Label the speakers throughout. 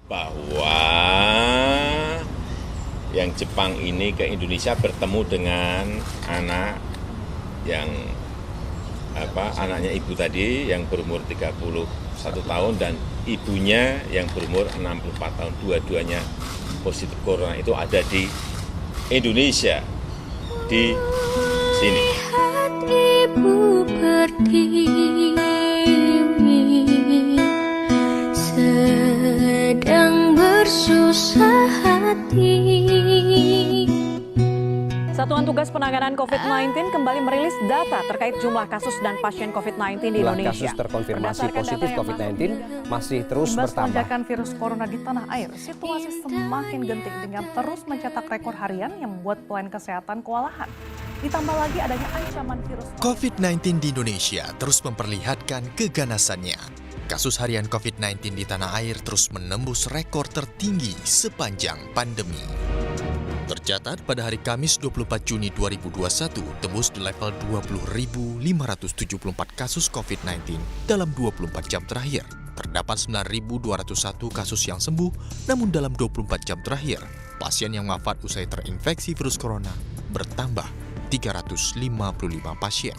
Speaker 1: bahwa yang Jepang ini ke Indonesia bertemu dengan anak yang anaknya ibu tadi yang berumur 31 tahun dan ibunya yang berumur 64 tahun. Dua-duanya positif corona itu ada di Indonesia, di sini.
Speaker 2: Ibu berdiri sedang bersusah hati.
Speaker 3: Satuan Tugas Penanganan COVID-19 kembali merilis data terkait jumlah kasus dan pasien COVID-19 di Indonesia.
Speaker 4: Kasus terkonfirmasi positif COVID-19 masih terus bertambah.
Speaker 5: Lonjakan virus corona di tanah air, situasi semakin genting dengan terus mencetak rekor harian yang membuat pelayan kesehatan kewalahan. Ditambah lagi adanya ancaman virus
Speaker 6: COVID-19 di Indonesia terus memperlihatkan keganasannya. Kasus harian COVID-19 di tanah air terus menembus rekor tertinggi sepanjang pandemi. Tercatat pada hari Kamis 24 Juni 2021 tembus di level 20.574 kasus COVID-19 dalam 24 jam terakhir. Terdapat 9.201 kasus yang sembuh, namun dalam 24 jam terakhir, pasien yang wafat usai terinfeksi virus corona bertambah 355 pasien.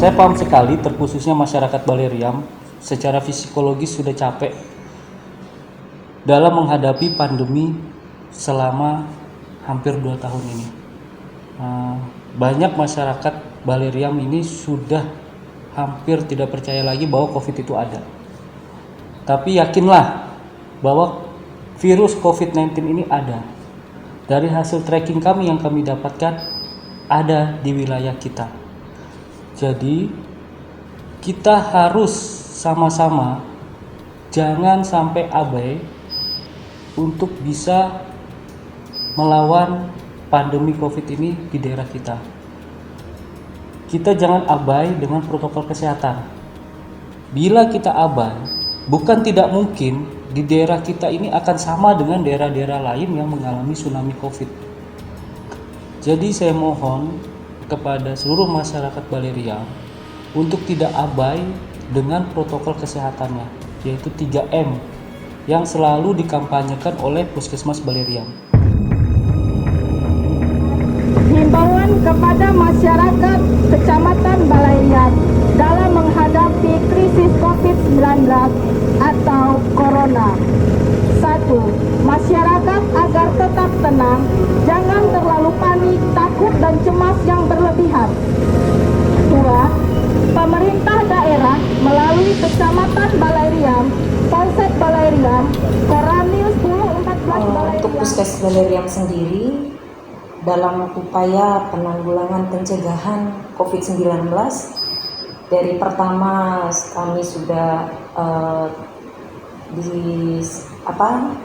Speaker 7: Saya paham sekali, terkhususnya masyarakat Baleriam, secara psikologis sudah capek dalam menghadapi pandemi selama hampir 2 tahun ini. Banyak masyarakat Baleriam ini sudah hampir tidak percaya lagi bahwa COVID itu ada. Tapi yakinlah bahwa virus COVID-19 ini ada. Dari hasil tracking kami yang kami dapatkan, ada di wilayah kita. Jadi kita harus sama-sama jangan sampai abai untuk bisa melawan pandemi COVID ini di daerah kita. Kita jangan abai dengan protokol kesehatan. Bila kita abai, bukan tidak mungkin di daerah kita ini akan sama dengan daerah-daerah lain yang mengalami tsunami COVID. Jadi saya mohon kepada seluruh masyarakat Baleriam untuk tidak abai dengan protokol kesehatannya, yaitu 3M yang selalu dikampanyekan oleh Puskesmas Baleriam.
Speaker 8: Himbauan kepada masyarakat Kecamatan Baleriam dalam menghadapi krisis COVID-19 atau Corona. 1. Masyarakat agar tetap tenang, jangan terlalu panik, takut dan cemas yang berlebihan. 2. Pemerintah daerah melalui Kecamatan Baleriam, Polsek Baleriam, Koramil 1014 Baleriam.
Speaker 9: Untuk Puskes Baleriam sendiri, dalam upaya penanggulangan pencegahan COVID-19, dari pertama kami sudah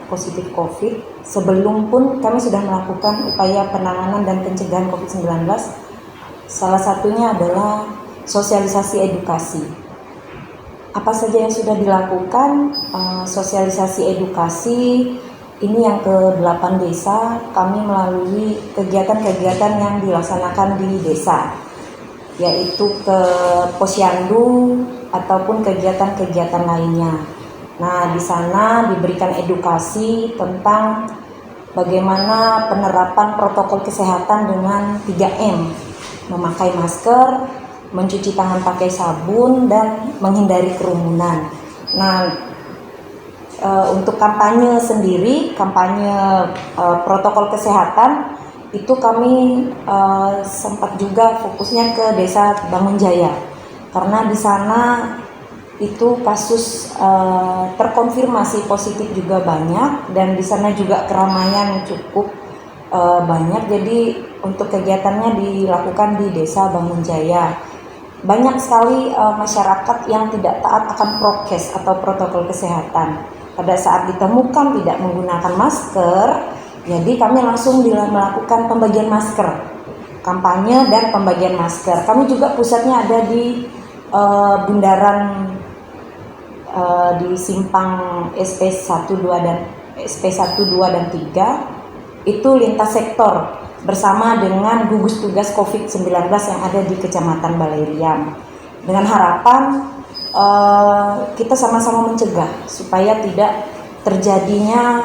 Speaker 9: positif COVID, sebelum pun kami sudah melakukan upaya penanganan dan pencegahan COVID-19. Salah satunya adalah sosialisasi edukasi. Apa saja yang sudah dilakukan? Sosialisasi edukasi ini yang ke-8 desa, kami melalui kegiatan-kegiatan yang dilaksanakan di desa, yaitu ke posyandu ataupun kegiatan-kegiatan lainnya. Nah, di sana diberikan edukasi tentang bagaimana penerapan protokol kesehatan dengan 3M, memakai masker, mencuci tangan pakai sabun, dan menghindari kerumunan. Nah, untuk kampanye sendiri, kampanye protokol kesehatan, itu kami sempat juga fokusnya ke Desa Bangunjaya, karena di sana itu kasus terkonfirmasi positif juga banyak, dan di sana juga keramaian cukup banyak. Jadi untuk kegiatannya dilakukan di Desa Bangunjaya. Banyak sekali masyarakat yang tidak taat akan prokes atau protokol kesehatan. Pada saat ditemukan tidak menggunakan masker, jadi kami langsung melakukan pembagian masker, kampanye dan pembagian masker. Kami juga pusatnya ada di bundaran di simpang SP 12 dan 3 itu lintas sektor. bersama dengan gugus tugas COVID-19 yang ada di Kecamatan Baleriam. Dengan harapan kita sama-sama mencegah supaya tidak terjadinya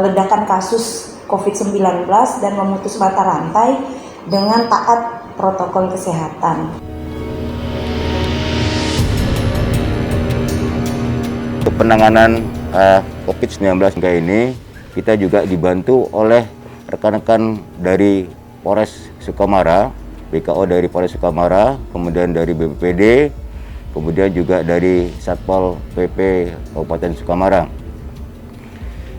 Speaker 9: ledakan kasus COVID-19 dan memutus mata rantai dengan taat protokol kesehatan.
Speaker 10: Untuk penanganan COVID-19 ini, kita juga dibantu oleh rekan-rekan dari Polres Sukamara, BKO dari Polres Sukamara, kemudian dari BPPD, kemudian juga dari Satpol PP Kabupaten Sukamara.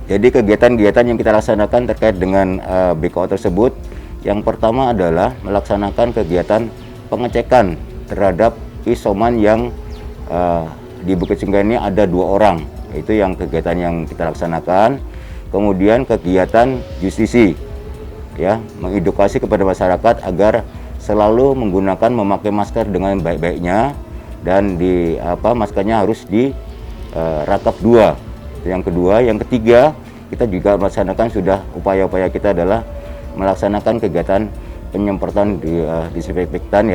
Speaker 10: Jadi kegiatan-kegiatan yang kita laksanakan terkait dengan BKO tersebut, yang pertama adalah melaksanakan kegiatan pengecekan terhadap isoman yang di Bukit Singgah ini ada 2 orang. Itu yang kegiatan yang kita laksanakan. Kemudian kegiatan justisi, ya, mengedukasi kepada masyarakat agar selalu memakai masker dengan baik-baiknya, dan maskernya harus di rangkap 2. Yang kedua, yang ketiga, kita juga melaksanakan upaya-upaya kita adalah melaksanakan kegiatan penyemprotan disinfektan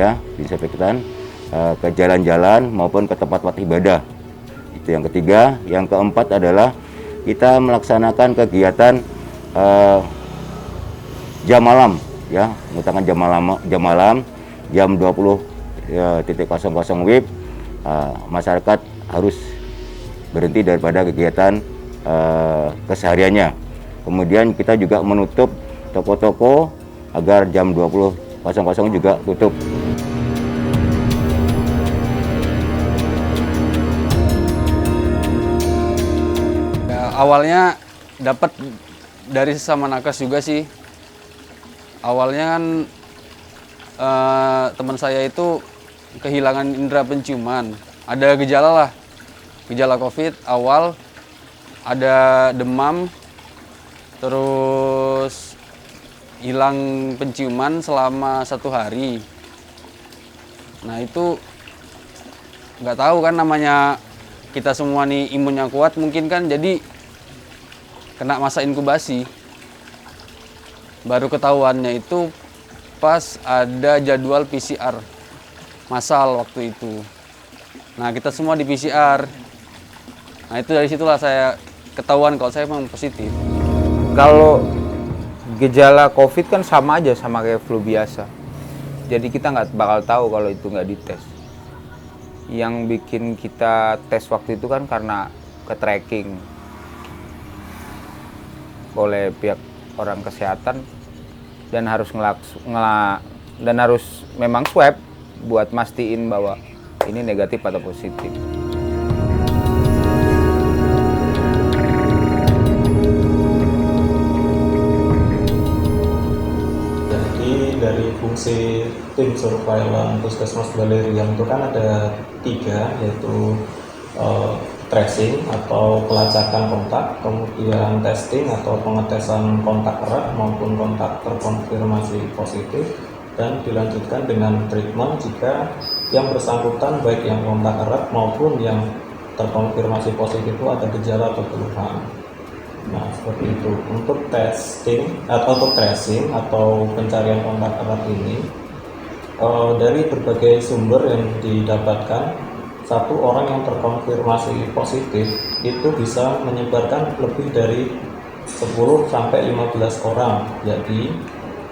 Speaker 10: ke jalan-jalan maupun ke tempat-tempat ibadah. Itu yang ketiga. Yang keempat adalah kita melaksanakan kegiatan jam malam, ya, menggunakan jam malam jam 20.00 WIB. Masyarakat harus berhenti daripada kegiatan kesehariannya. Kemudian kita juga menutup toko-toko agar jam 20.00 juga tutup.
Speaker 11: Ya, awalnya dapat dari sesama nakes juga sih. Awalnya kan teman saya itu kehilangan indera penciuman. Ada gejala COVID awal, ada demam, terus hilang penciuman selama 1 hari. Nah itu nggak tahu kan, namanya kita semua nih imunnya kuat mungkin kan, jadi kena masa inkubasi. Baru ketahuannya itu pas ada jadwal PCR massal waktu itu. Nah kita semua di PCR. Nah itu dari situlah saya ketahuan kalau saya memang positif.
Speaker 12: Kalau gejala COVID kan sama aja sama kayak flu biasa. Jadi kita nggak bakal tahu kalau itu nggak dites. Yang bikin kita tes waktu itu kan karena ke-tracking oleh pihak orang kesehatan dan harus memang swab buat mastiin bahwa ini negatif atau positif.
Speaker 13: Dari fungsi tim surveillance Puskesmas Baleriam itu kan ada 3, yaitu tracing atau pelacakan kontak, kemudian testing atau pengetesan kontak erat maupun kontak terkonfirmasi positif, dan dilanjutkan dengan treatment jika yang bersangkutan baik yang kontak erat maupun yang terkonfirmasi positif itu ada gejala atau keluhan. Nah, seperti itu. Untuk testing atau untuk tracing atau pencarian kontak erat ini dari berbagai sumber yang didapatkan, 1 orang yang terkonfirmasi positif itu bisa menyebarkan lebih dari 10 sampai 15 orang. Jadi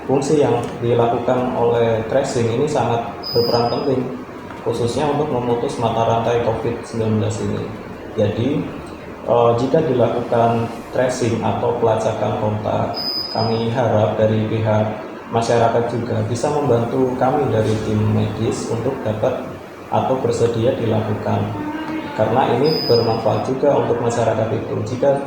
Speaker 13: fungsi yang dilakukan oleh tracing ini sangat berperan penting, khususnya untuk memutus mata rantai COVID-19 ini. Jadi jika dilakukan tracing atau pelacakan kontak, kami harap dari pihak masyarakat juga bisa membantu kami dari tim medis untuk dapat atau bersedia dilakukan. Karena ini bermanfaat juga untuk masyarakat itu. Jika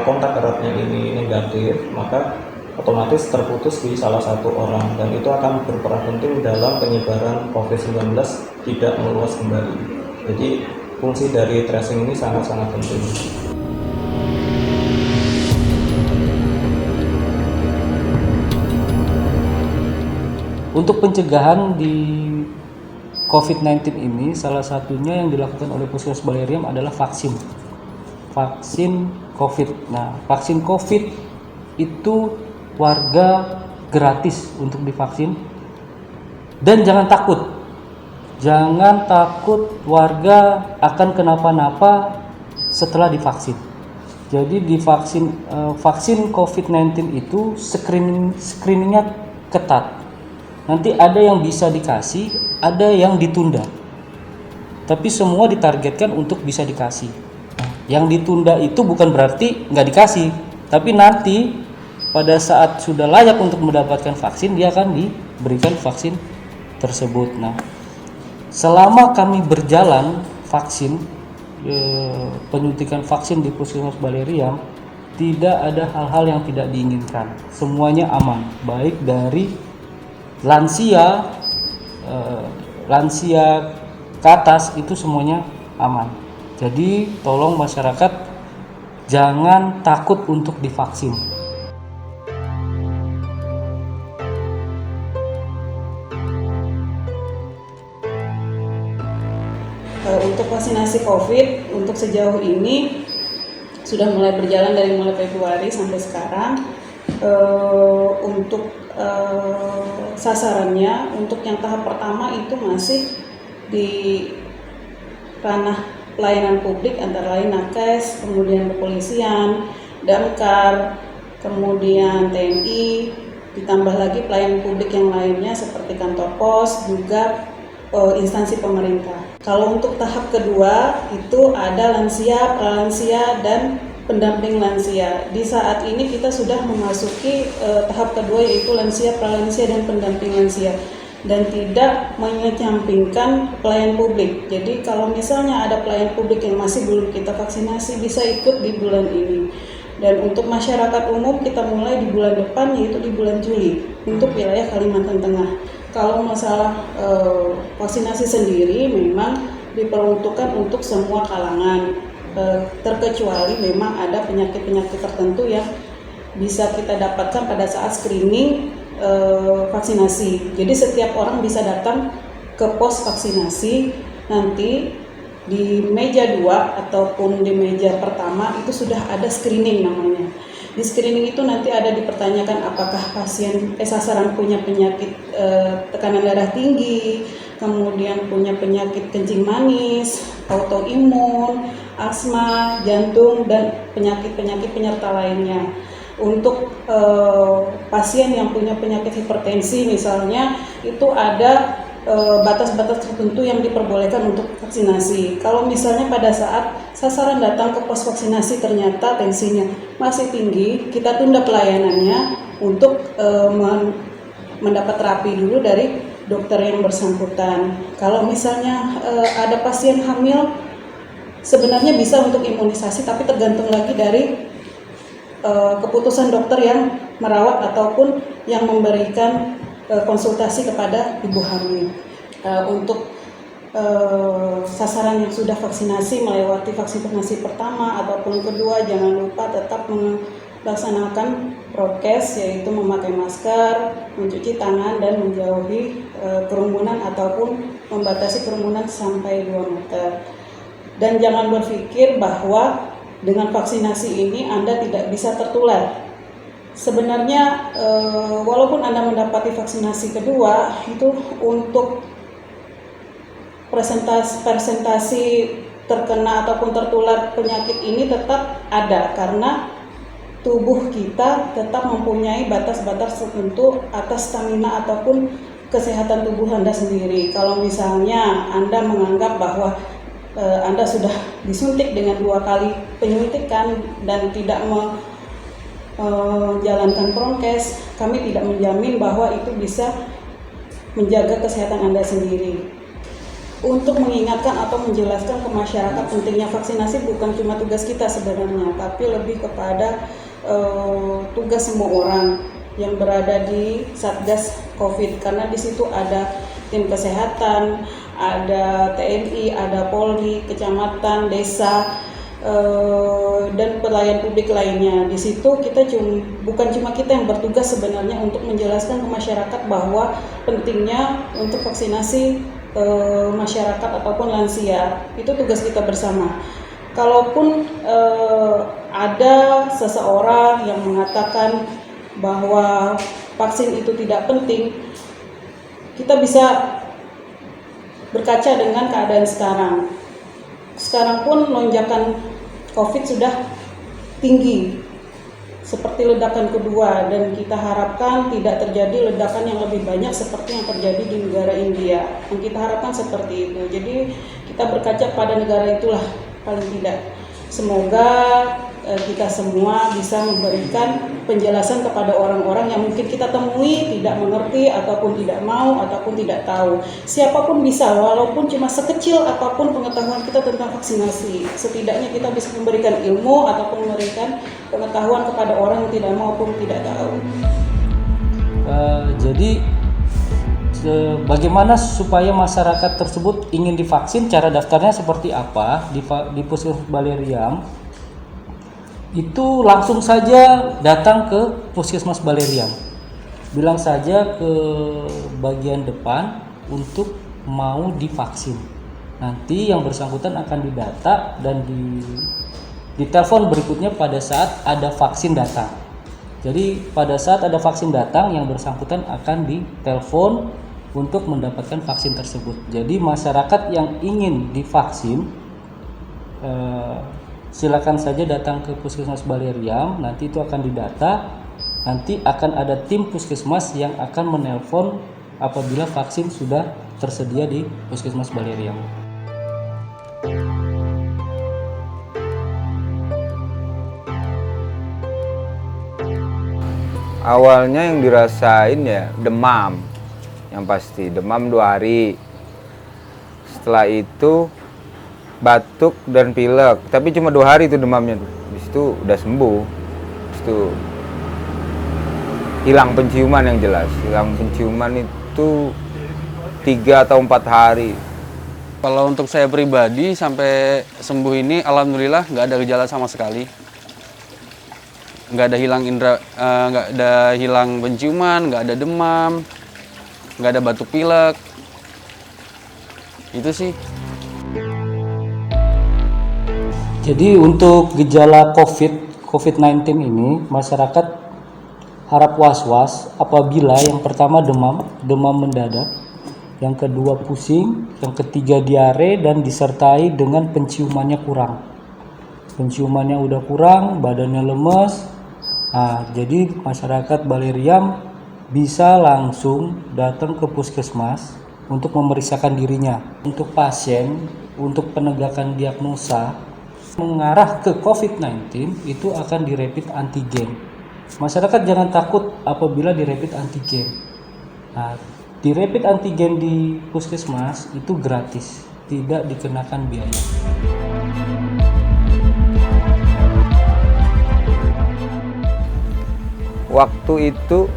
Speaker 13: kontak eratnya ini negatif, maka otomatis terputus di salah satu orang, dan itu akan berperan penting dalam penyebaran COVID-19 tidak meluas kembali. Jadi fungsi dari tracing ini sangat-sangat penting.
Speaker 7: Untuk pencegahan di COVID-19 ini, salah satunya yang dilakukan oleh Puskesmas Baleriam adalah vaksin COVID. Nah, vaksin COVID itu warga gratis untuk divaksin. Dan jangan takut warga akan kenapa-napa setelah divaksin. Jadi vaksin COVID-19 itu screeningnya ketat. Nanti ada yang bisa dikasih, ada yang ditunda. Tapi semua ditargetkan untuk bisa dikasih. Nah, yang ditunda itu bukan berarti nggak dikasih, tapi nanti pada saat sudah layak untuk mendapatkan vaksin, dia akan diberikan vaksin tersebut. Nah, selama kami berjalan vaksin, penyuntikan vaksin di Puskesmas Baleriam, tidak ada hal-hal yang tidak diinginkan. Semuanya aman, baik dari lansia ke atas, itu semuanya aman. Jadi tolong masyarakat jangan takut untuk divaksin.
Speaker 14: Untuk vaksinasi COVID untuk sejauh ini sudah mulai berjalan dari mulai Februari sampai sekarang. Untuk sasarannya untuk yang tahap pertama itu masih di ranah pelayanan publik, antara lain Nakes, kemudian kepolisian, Damkar, kemudian TNI, ditambah lagi pelayanan publik yang lainnya seperti kantor pos, juga instansi pemerintah. Kalau untuk tahap kedua itu ada lansia, pralansia, dan pendamping lansia. Di saat ini kita sudah memasuki tahap kedua, yaitu lansia, pralansia, dan pendamping lansia, dan tidak mengesampingkan pelayan publik. Jadi kalau misalnya ada pelayan publik yang masih belum kita vaksinasi, bisa ikut di bulan ini. Dan untuk masyarakat umum kita mulai di bulan depan, yaitu di bulan Juli untuk wilayah Kalimantan Tengah. Kalau masalah vaksinasi sendiri memang diperuntukkan untuk semua kalangan, terkecuali memang ada penyakit-penyakit tertentu yang bisa kita dapatkan pada saat screening vaksinasi. Jadi setiap orang bisa datang ke pos vaksinasi, nanti di meja 2 ataupun di meja pertama itu sudah ada screening namanya. Di screening itu nanti ada dipertanyakan apakah pasien sasaran punya penyakit tekanan darah tinggi, kemudian punya penyakit kencing manis, autoimun, asma, jantung, dan penyakit-penyakit penyerta lainnya. Untuk pasien yang punya penyakit hipertensi misalnya, itu ada batas-batas tertentu yang diperbolehkan untuk vaksinasi. Kalau misalnya pada saat sasaran datang ke pos vaksinasi ternyata tensinya masih tinggi, kita tunda pelayanannya untuk mendapat terapi dulu dari dokter yang bersangkutan. Kalau misalnya ada pasien hamil, sebenarnya bisa untuk imunisasi, tapi tergantung lagi dari keputusan dokter yang merawat ataupun yang memberikan konsultasi kepada ibu hamil. Untuk sasaran yang sudah vaksinasi melewati vaksinasi pertama ataupun kedua, jangan lupa tetap melaksanakan prokes, yaitu memakai masker, mencuci tangan, dan menjauhi kerumunan ataupun membatasi kerumunan sampai 2 meter. Dan jangan berpikir bahwa dengan vaksinasi ini Anda tidak bisa tertular. Sebenarnya walaupun Anda mendapati vaksinasi kedua, itu untuk presentasi terkena ataupun tertular penyakit ini tetap ada, karena tubuh kita tetap mempunyai batas-batas tertentu atas stamina ataupun kesehatan tubuh Anda sendiri. Kalau misalnya Anda menganggap bahwa Anda sudah disuntik dengan 2 kali penyuntikan dan tidak menjalankan prokes, kami tidak menjamin bahwa itu bisa menjaga kesehatan Anda sendiri. Untuk mengingatkan atau menjelaskan ke masyarakat pentingnya vaksinasi bukan cuma tugas kita sebenarnya, tapi lebih kepada tugas semua orang yang berada di Satgas COVID, karena di situ ada tim kesehatan, ada TNI, ada Polri, kecamatan, desa, dan pelayan publik lainnya. Di situ kita bukan cuma kita yang bertugas sebenarnya untuk menjelaskan ke masyarakat bahwa pentingnya untuk vaksinasi masyarakat ataupun lansia. Itu tugas kita bersama. Kalaupun ada seseorang yang mengatakan bahwa vaksin itu tidak penting, kita bisa berkaca dengan keadaan sekarang. Sekarang pun lonjakan COVID sudah tinggi, seperti ledakan kedua, dan kita harapkan tidak terjadi ledakan yang lebih banyak seperti yang terjadi di negara India. Yang kita harapkan seperti itu. Jadi kita berkaca pada negara itulah paling tidak. Semoga kita semua bisa memberikan penjelasan kepada orang-orang yang mungkin kita temui tidak mengerti ataupun tidak mau ataupun tidak tahu. Siapapun bisa, walaupun cuma sekecil apapun pengetahuan kita tentang vaksinasi. Setidaknya kita bisa memberikan ilmu ataupun memberikan pengetahuan kepada orang yang tidak mau maupun tidak tahu.
Speaker 7: Jadi bagaimana supaya masyarakat tersebut ingin divaksin, cara daftarnya seperti apa di Puskesmas Baleriam? Itu langsung saja datang ke Puskesmas Baleriam, bilang saja ke bagian depan untuk mau divaksin. Nanti yang bersangkutan akan didata dan ditelepon berikutnya pada saat ada vaksin datang. Jadi pada saat ada vaksin datang, yang bersangkutan akan ditelepon untuk mendapatkan vaksin tersebut. Jadi masyarakat yang ingin divaksin silakan saja datang ke Puskesmas Baleriam, nanti itu akan didata, nanti akan ada tim Puskesmas yang akan menelpon apabila vaksin sudah tersedia di Puskesmas Baleriam.
Speaker 12: Awalnya yang dirasain ya demam, yang pasti demam 2 hari. Setelah itu batuk dan pilek, tapi cuma 2 hari itu demamnya. Habis itu udah sembuh. Habis itu hilang penciuman, yang jelas hilang penciuman itu 3 atau 4 hari.
Speaker 11: Kalau untuk saya pribadi sampai sembuh ini alhamdulillah nggak ada gejala sama sekali, nggak ada hilang nggak ada hilang penciuman, nggak ada demam, nggak ada batuk pilek, itu sih.
Speaker 7: Jadi untuk gejala COVID-19 ini, masyarakat harap was-was apabila yang pertama demam mendadak, yang kedua pusing, yang ketiga diare, dan disertai dengan penciumannya kurang. Penciumannya udah kurang, badannya lemes. Nah, jadi masyarakat Baleriam bisa langsung datang ke puskesmas untuk memeriksakan dirinya. Untuk pasien, untuk penegakan diagnosa mengarah ke COVID-19 itu akan di rapid antigen. Masyarakat jangan takut apabila di rapid antigen. Nah, di rapid antigen di puskesmas itu gratis, tidak dikenakan biaya.
Speaker 12: Waktu itu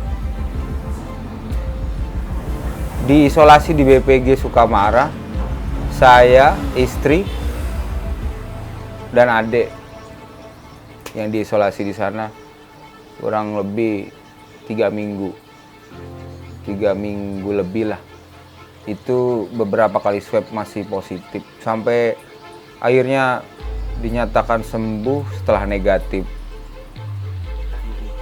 Speaker 12: diisolasi di BPG Sukamara, saya, istri, dan adik yang diisolasi di sana kurang lebih 3 minggu lebih lah. Itu beberapa kali swab masih positif sampai akhirnya dinyatakan sembuh setelah negatif.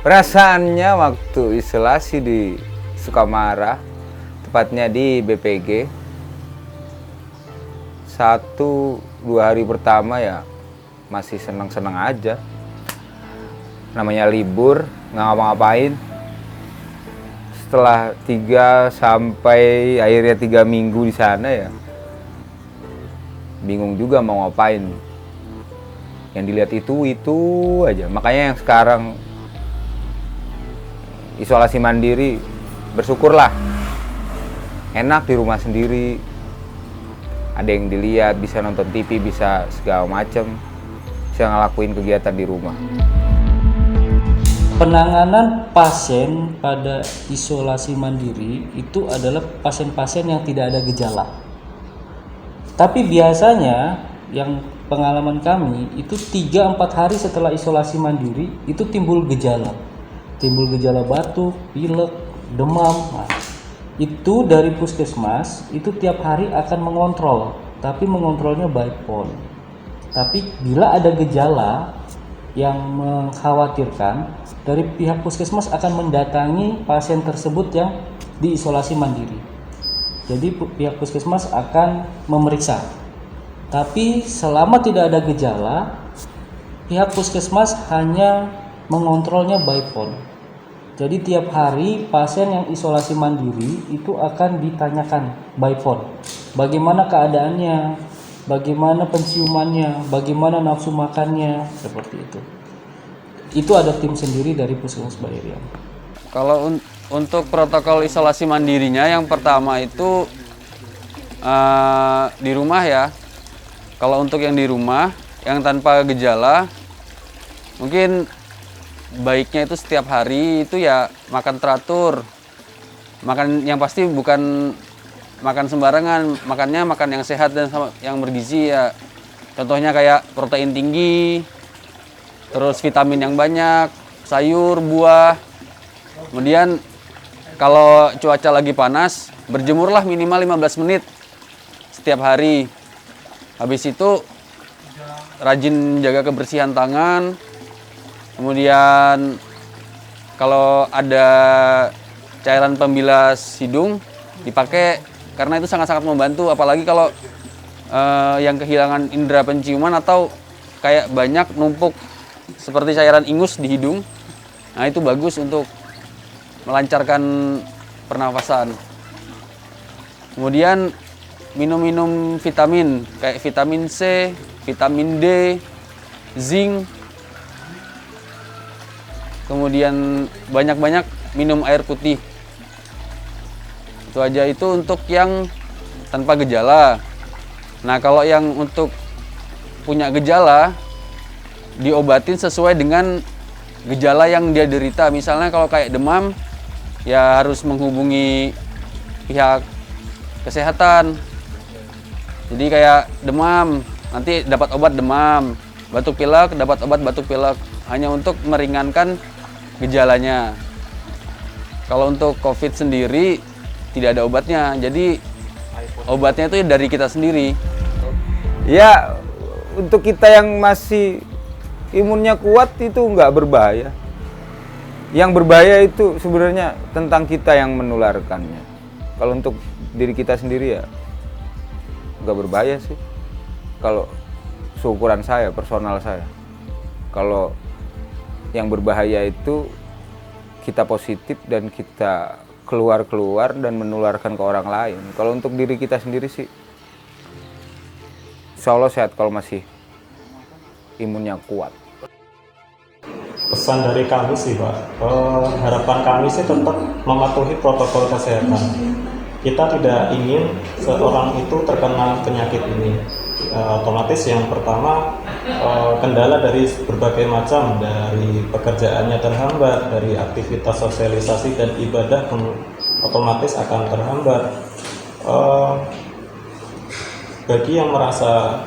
Speaker 12: Perasaannya waktu isolasi di Sukamara, tepatnya di BPG, 1-2 hari pertama ya masih senang-senang aja. Namanya libur, nggak ngapa-ngapain. Setelah 3 sampai akhirnya 3 minggu di sana ya, bingung juga mau ngapain. Yang dilihat itu aja. Makanya yang sekarang isolasi mandiri, bersyukurlah. Enak di rumah sendiri. Ada yang dilihat, bisa nonton TV, bisa segala macam. Bisa ngelakuin kegiatan di rumah.
Speaker 7: Penanganan pasien pada isolasi mandiri itu adalah pasien-pasien yang tidak ada gejala. Tapi biasanya yang pengalaman kami itu 3-4 hari setelah isolasi mandiri itu timbul gejala. Timbul gejala batuk, pilek, demam. Nah, itu dari puskesmas itu tiap hari akan mengontrol, tapi mengontrolnya by phone. Tapi bila ada gejala yang mengkhawatirkan, dari pihak puskesmas akan mendatangi pasien tersebut yang diisolasi mandiri. Jadi pihak puskesmas akan memeriksa. Tapi selama tidak ada gejala, pihak puskesmas hanya mengontrolnya by phone. Jadi tiap hari pasien yang isolasi mandiri itu akan ditanyakan by phone. Bagaimana keadaannya, bagaimana penciumannya, bagaimana nafsu makannya, seperti itu. Itu ada tim sendiri dari Puskesmas Baleriam.
Speaker 11: Kalau untuk protokol isolasi mandirinya, yang pertama itu di rumah ya. Kalau untuk yang di rumah, yang tanpa gejala, mungkin baiknya itu setiap hari itu ya makan teratur. Makan yang pasti bukan makan sembarangan, makannya makan yang sehat dan yang bergizi ya. Contohnya kayak protein tinggi, terus vitamin yang banyak, sayur, buah. Kemudian kalau cuaca lagi panas, berjemurlah minimal 15 menit setiap hari. Habis itu rajin jaga kebersihan tangan. Kemudian kalau ada cairan pembilas hidung dipakai karena itu sangat-sangat membantu, apalagi kalau yang kehilangan indera penciuman atau kayak banyak numpuk seperti cairan ingus di hidung. Nah, itu bagus untuk melancarkan pernafasan. Kemudian minum-minum vitamin kayak vitamin C, vitamin D, zinc. Kemudian banyak-banyak minum air putih. Itu aja, itu untuk yang tanpa gejala. Nah, kalau yang untuk punya gejala, diobatin sesuai dengan gejala yang dia derita. Misalnya kalau kayak demam, ya harus menghubungi pihak kesehatan. Jadi kayak demam, nanti dapat obat demam. Batuk pilek, dapat obat batuk pilek. Hanya untuk meringankan gejalanya. Kalau untuk COVID sendiri tidak ada obatnya, jadi obatnya itu dari kita sendiri.
Speaker 12: Ya, untuk kita yang masih imunnya kuat itu nggak berbahaya. Yang berbahaya itu sebenarnya tentang kita yang menularkannya. Kalau untuk diri kita sendiri ya nggak berbahaya sih. Kalau seukuran saya, personal saya. Kalau yang berbahaya itu kita positif dan kita keluar dan menularkan ke orang lain. Kalau untuk diri kita sendiri sih, insya Allah sehat kalau masih imunnya kuat.
Speaker 13: Pesan dari kami sih Pak, harapan kami sih tetap mematuhi protokol kesehatan. Kita tidak ingin seorang itu terkena penyakit ini. Otomatis yang pertama kendala dari berbagai macam, dari pekerjaannya terhambat, dari aktivitas sosialisasi dan ibadah otomatis akan terhambat. Bagi yang merasa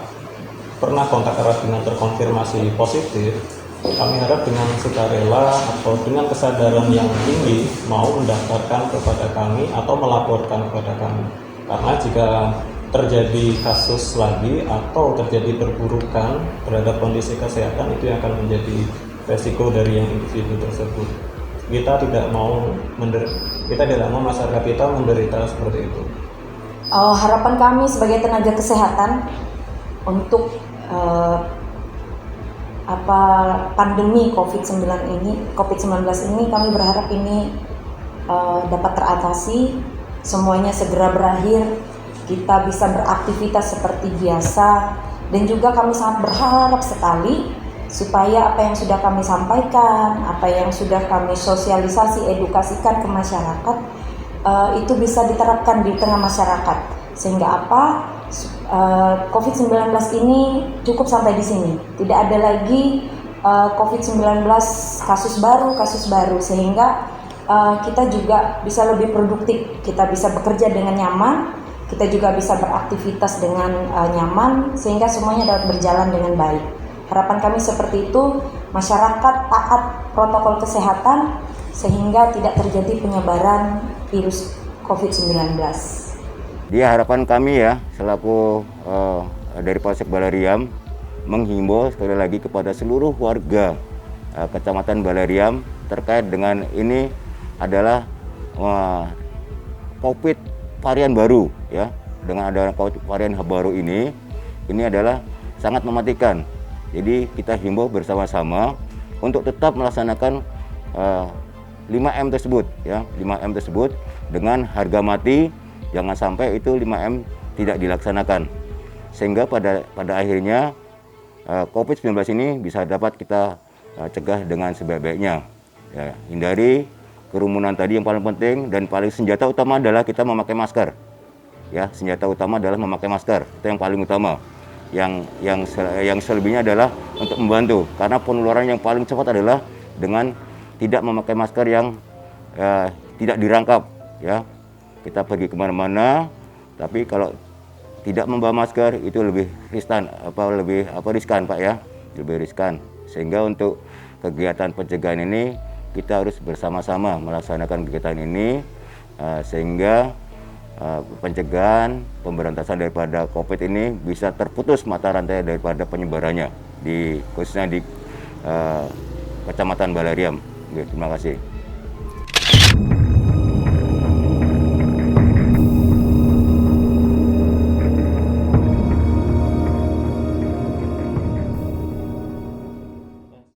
Speaker 13: pernah kontak erat dengan terkonfirmasi positif, kami harap dengan sukarela atau dengan kesadaran yang tinggi mau mendaftarkan kepada kami atau melaporkan kepada kami. Karena jika terjadi kasus lagi atau terjadi perburukan terhadap kondisi kesehatan, itu yang akan menjadi resiko dari yang individu tersebut. Kita tidak mau masyarakat kita menderita seperti itu.
Speaker 9: Harapan kami sebagai tenaga kesehatan untuk pandemi COVID-19 ini kami berharap ini dapat teratasi, semuanya segera berakhir, kita bisa beraktivitas seperti biasa, dan juga kami sangat berharap sekali supaya apa yang sudah kami sampaikan, apa yang sudah kami sosialisasi, edukasikan ke masyarakat itu bisa diterapkan di tengah masyarakat, sehingga COVID-19 ini cukup sampai di sini, tidak ada lagi COVID-19 kasus baru, sehingga kita juga bisa lebih produktif, kita bisa bekerja dengan nyaman, kita juga bisa beraktivitas dengan nyaman, sehingga semuanya dapat berjalan dengan baik. Harapan kami seperti itu, masyarakat taat protokol kesehatan sehingga tidak terjadi penyebaran virus COVID-19.
Speaker 10: Dia harapan kami ya, selaku dari Polsek Baleriam, menghimbau sekali lagi kepada seluruh warga Kecamatan Baleriam terkait dengan ini adalah COVID varian baru ya. Dengan adanya COVID varian baru ini adalah sangat mematikan. Jadi kita himbau bersama-sama untuk tetap melaksanakan 5M tersebut ya, 5M tersebut dengan harga mati, jangan sampai itu 5M tidak dilaksanakan. Sehingga pada akhirnya COVID-19 ini bisa dapat kita cegah dengan sebaik-baiknya. Ya, hindari kerumunan tadi yang paling penting, dan paling senjata utama adalah kita memakai masker. Ya, senjata utama adalah memakai masker. Itu yang paling utama. Yang selebihnya adalah untuk membantu, karena penularan yang paling cepat adalah dengan tidak memakai masker yang tidak dirangkap. Ya, kita pergi kemana-mana, tapi kalau tidak membawa masker itu lebih riskan, riskan Pak ya, lebih riskan. Sehingga untuk kegiatan pencegahan ini kita harus bersama-sama melaksanakan kegiatan ini sehingga pencegahan, pemberantasan daripada COVID ini bisa terputus mata rantai daripada penyebarannya khususnya di Kecamatan Baleriam. Terima kasih.